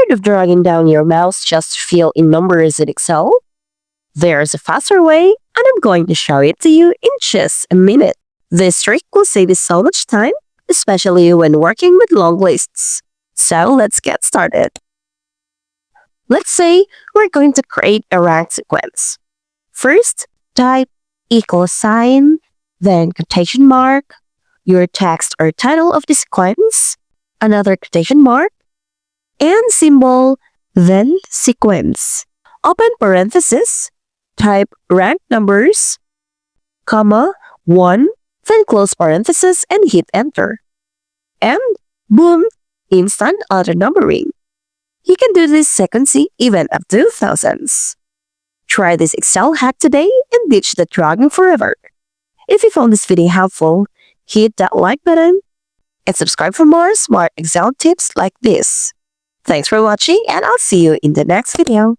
Tired of dragging down your mouse just to fill in numbers in Excel? There's a faster way, and I'm going to show it to you in just a minute. This trick will save you so much time, especially when working with long lists. So let's get started. Let's say we're going to create a rank sequence. First, type equal sign, then quotation mark, your text or title of the sequence, another quotation mark, and symbol, then sequence. Open parenthesis, type rank numbers, comma, 1, then close parenthesis and hit enter. And boom, instant auto numbering. You can do this sequencing even up to thousands. Try this Excel hack today and ditch the dragging forever. If you found this video helpful, hit that like button and subscribe for more smart Excel tips like this. Thanks for watching, and I'll see you in the next video.